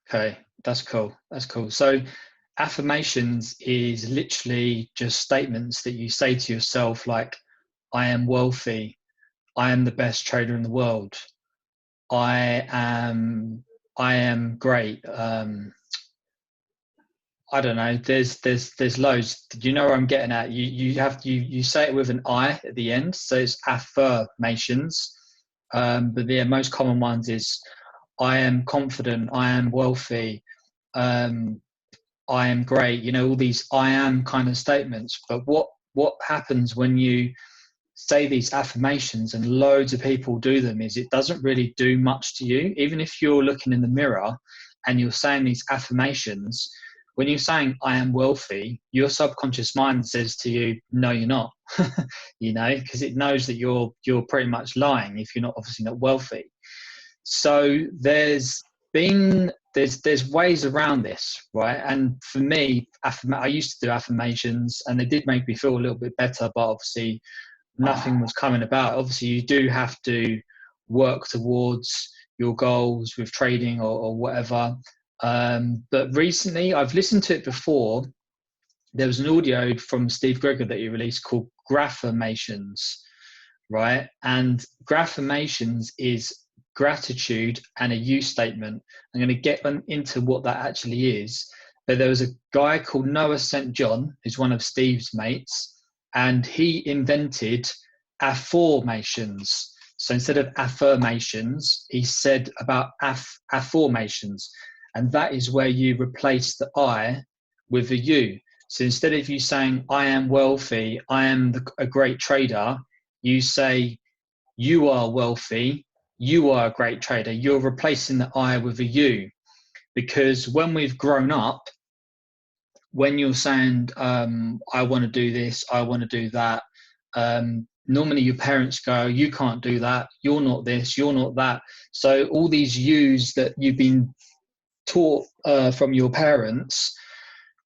Okay, that's cool. That's cool. So affirmations is literally just statements that you say to yourself, like, I am wealthy. I am the best trader in the world. I am, I am great. I don't know. There's loads. Do you know where I'm getting at? You say it with an I at the end, so it's affirmations. But the most common ones is I am confident. I am wealthy. Um, I am great. You know, all these I am kind of statements. But what happens when you say these affirmations and loads of people do them is it doesn't really do much to you. Even if you're looking in the mirror and you're saying these affirmations, when you're saying I am wealthy, your subconscious mind says to you, no, you're not. You know, because it knows that you're pretty much lying if you're not obviously not wealthy. So there's ways around this, right? And for me, I used to do affirmations and they did make me feel a little bit better, but obviously nothing was coming about. Obviously you do have to work towards your goals with trading or whatever. But recently I've listened to it before. There was an audio from Steve Greger that he released called Gruformations, right? And Gruformations is gratitude and a you statement. I'm going to get into what that actually is. But there was a guy called Noah St. John, who's one of Steve's mates, and he invented Afformations. So instead of affirmations, he said about Afformations. And that is where you replace the I with a you. So instead of you saying, I am wealthy, I am a great trader, you say, you are wealthy, you are a great trader. You're replacing the I with a you. Because when we've grown up, when you're saying, I want to do this, I want to do that, normally your parents go, you can't do that, you're not this, you're not that. So all these yous that you've been taught from your parents,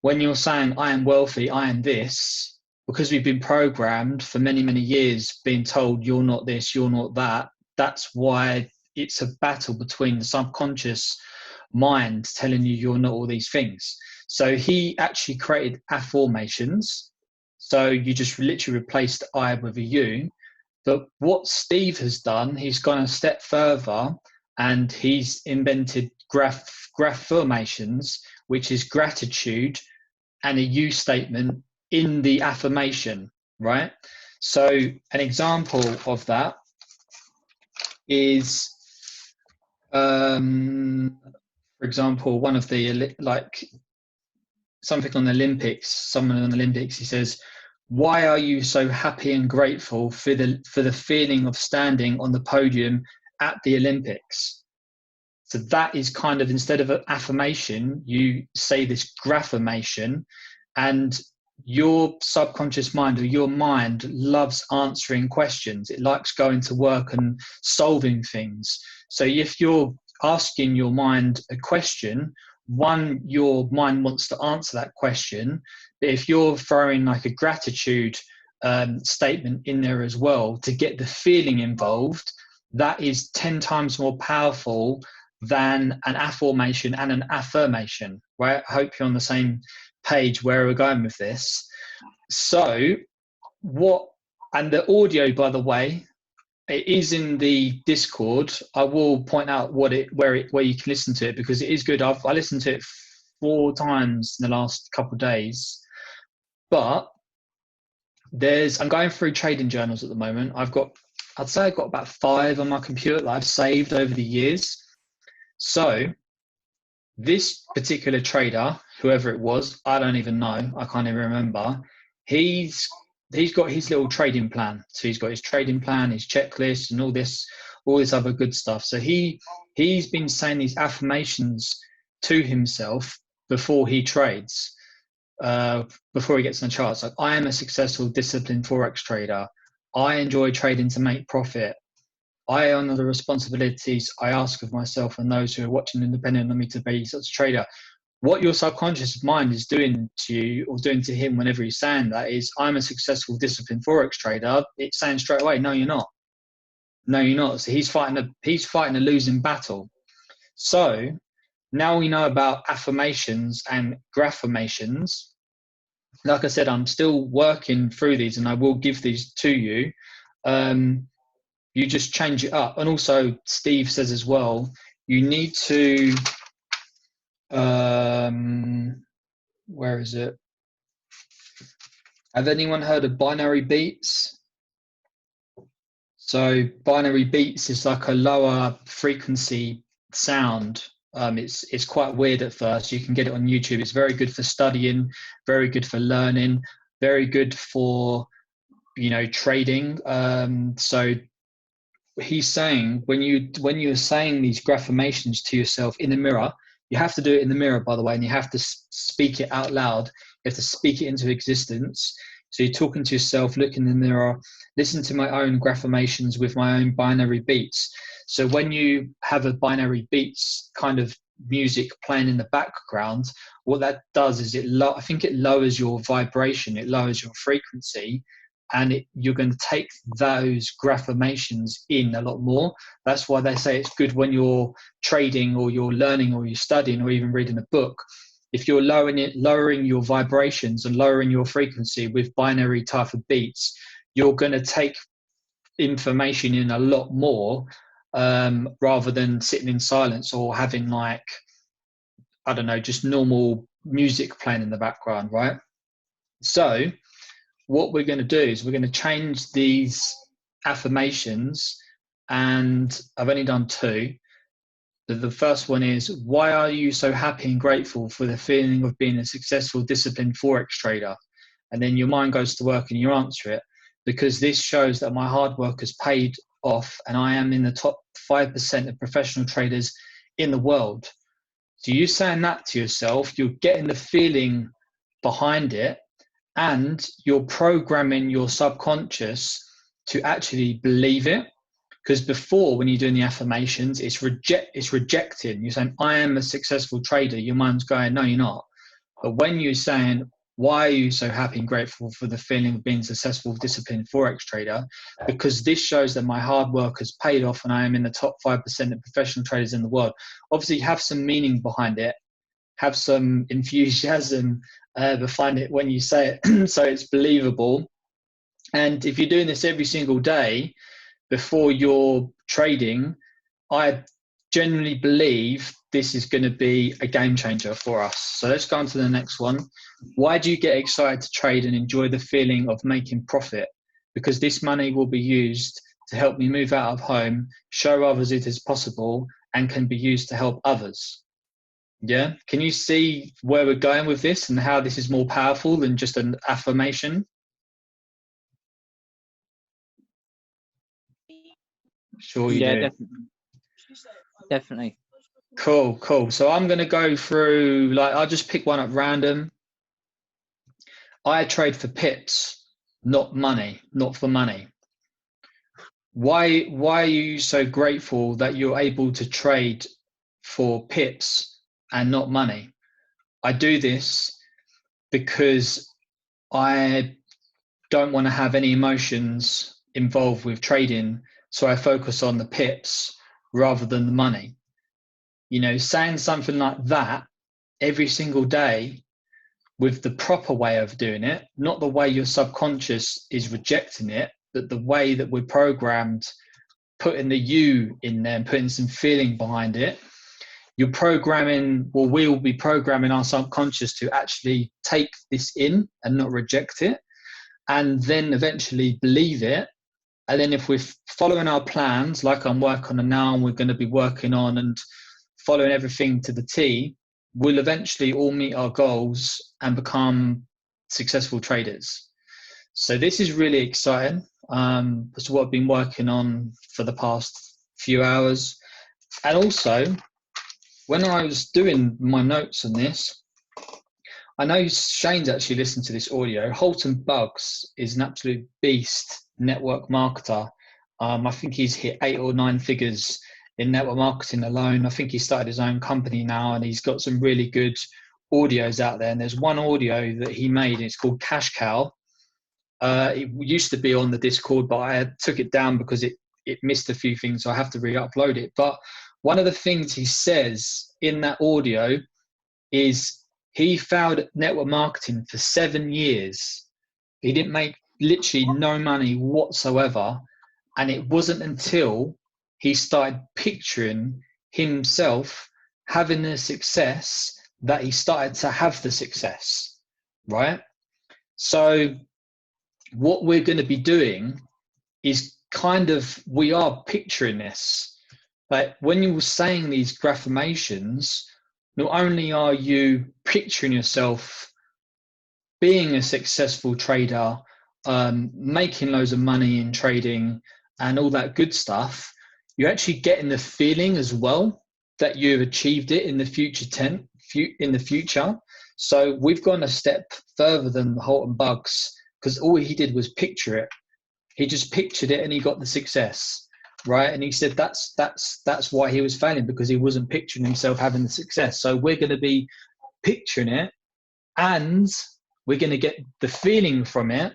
when you're saying, I am wealthy, I am this, because we've been programmed for many, many years, being told you're not this, you're not that, that's why it's a battle between the subconscious mind telling you you're not all these things. So he actually created Affirmations. So you just literally replace the I with a you. But what Steve has done, he's gone a step further and he's invented Affirmations, which is gratitude and a you statement in the affirmation, right? So an example of that is, for example, one of the, like something on the Olympics, someone on the Olympics, he says, why are you so happy and grateful for the feeling of standing on the podium at the Olympics? So that is kind of, instead of an affirmation, you say this graffirmation, and your subconscious mind or your mind loves answering questions. It likes going to work and solving things. So if you're asking your mind a question, one, your mind wants to answer that question. But if you're throwing like a gratitude statement in there as well to get the feeling involved, that is 10 times more powerful than an affirmation and an affirmation, right? I hope you're on the same page where we're going with this. So and the audio, by the way, it is in the Discord. I will point out where you can listen to it, because it is good. I listened to it 4 times in the last couple of days. But I'm going through trading journals at the moment. I'd say I've got about 5 on my computer that I've saved over the years. So this particular trader, whoever it was, I don't even know, I can't even remember, he's got his little trading plan. So he's got his trading plan, his checklist, and all this other good stuff. So he's been saying these affirmations to himself before he trades, before he gets on the charts. Like, I am a successful, disciplined Forex trader. I enjoy trading to make profit. I honor the responsibilities I ask of myself and those who are watching independent of me to be such a trader. What your subconscious mind is doing to you, or doing to him whenever he's saying that, is, I'm a successful, disciplined Forex trader. It's saying straight away, no, you're not. No, you're not. So he's fighting a losing battle. So Now we know about affirmations and gruformations. Like I said, I'm still working through these, and I will give these to you. You just change it up. And also, Steve says as well, you need to, where is it? Have anyone heard of binary beats? So binary beats is like a lower frequency sound. It's quite weird at first. You can get it on YouTube. It's very good for studying, very good for learning, very good for, trading. So he's saying when you're saying these gruformations to yourself in the mirror, you have to do it in the mirror, by the way, and you have to speak it out loud. You have to speak it into existence. So you're talking to yourself, look in the mirror, listen to my own gruformations with my own binary beats. So when you have a binary beats kind of music playing in the background, what that does is I think it lowers your vibration, it lowers your frequency, and you're going to take those gruformations in a lot more. That's why they say it's good when you're trading or you're learning or you're studying or even reading a book. If you're lowering your vibrations and lowering your frequency with binary type of beats, you're going to take information in a lot more, rather than sitting in silence or having just normal music playing in the background, right? So what we're going to do is we're going to change these affirmations, and I've only done 2. The first one is, why are you so happy and grateful for the feeling of being a successful, disciplined Forex trader? And then your mind goes to work and you answer it, because this shows that my hard work has paid off and I am in the top 5% of professional traders in the world. So you saying that to yourself, you're getting the feeling behind it, and you're programming your subconscious to actually believe it. Because before, when you're doing the affirmations, it's rejecting. You're saying, I am a successful trader. Your mind's going, no, you're not. But when you're saying, why are you so happy and grateful for the feeling of being a successful, disciplined Forex trader? Because this shows that my hard work has paid off and I am in the top 5% of professional traders in the world. Obviously, have some meaning behind it, have some enthusiasm behind it when you say it, so it's believable. And if you're doing this every single day before you're trading, I genuinely believe this is going to be a game changer for us. So let's go on to the next one. Why do you get excited to trade and enjoy the feeling of making profit? Because this money will be used to help me move out of home, show others it is possible, and can be used to help others. Yeah. Can you see where we're going with this and how this is more powerful than just an affirmation? Sure you do. Definitely. Cool. So I'm going to go through, I'll just pick one at random. I trade for pips, not money, not for money. Why are you so grateful that you're able to trade for pips and not money? I do this because I don't want to have any emotions involved with trading, so I focus on the pips rather than the money. Saying something like that every single day with the proper way of doing it, not the way your subconscious is rejecting it, but the way that we're programmed, putting the you in there and putting some feeling behind it. We'll be programming our subconscious to actually take this in and not reject it, and then eventually believe it. And then if we're following our plans, like I'm working on now, and we're going to be working on and following everything to the T, we'll eventually all meet our goals and become successful traders. So this is really exciting. It's what I've been working on for the past few hours. And also, when I was doing my notes on this, I know Shane's actually listened to this audio. Holton Buggs is an absolute beast network marketer. I think he's hit 8 or 9 figures in network marketing alone. I think he started his own company now, and he's got some really good audios out there. And there's one audio that he made, and it's called Cash Cow. It used to be on the Discord, but I took it down because it missed a few things, so I have to re-upload it. But one of the things he says in that audio is he failed at network marketing for 7 years. He didn't make literally no money whatsoever. And it wasn't until he started picturing himself having the success that he started to have the success, right? So what we're going to be doing is kind of, we are picturing this. Like when you were saying these Gruformations, not only are you picturing yourself being a successful trader, making loads of money in trading and all that good stuff, you're actually getting the feeling as well that you've achieved it in the future. So we've gone a step further than Holton Bugs, because all he did was picture it. He just pictured it and he got the success, right? And he said that's why he was failing, because he wasn't picturing himself having the success. So we're going to be picturing it, and we're going to get the feeling from it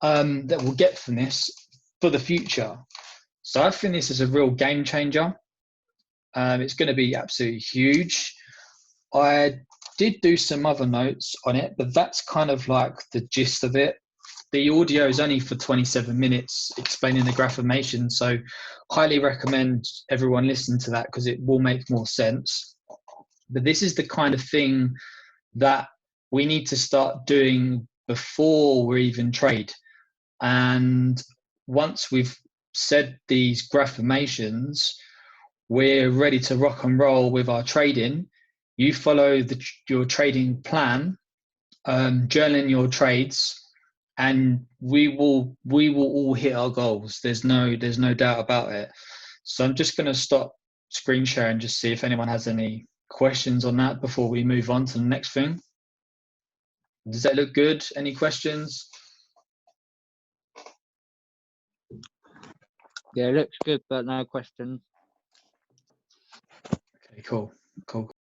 that we'll get from this for the future. So I think this is a real game changer. It's going to be absolutely huge. I did do some other notes on it, but that's kind of like the gist of it. The audio is only for 27 minutes explaining the Affirmation, so highly recommend everyone listen to that because it will make more sense. But this is the kind of thing that we need to start doing before we even trade. And once we've said these Affirmations, we're ready to rock and roll with our trading. You follow your trading plan, journaling your trades, and we will all hit our goals. There's no doubt about it. So I'm just going to stop screen share and just see if anyone has any questions on that before we move on to the next thing. Does that look good? Any questions? Yeah, it looks good, but no questions. Okay, cool.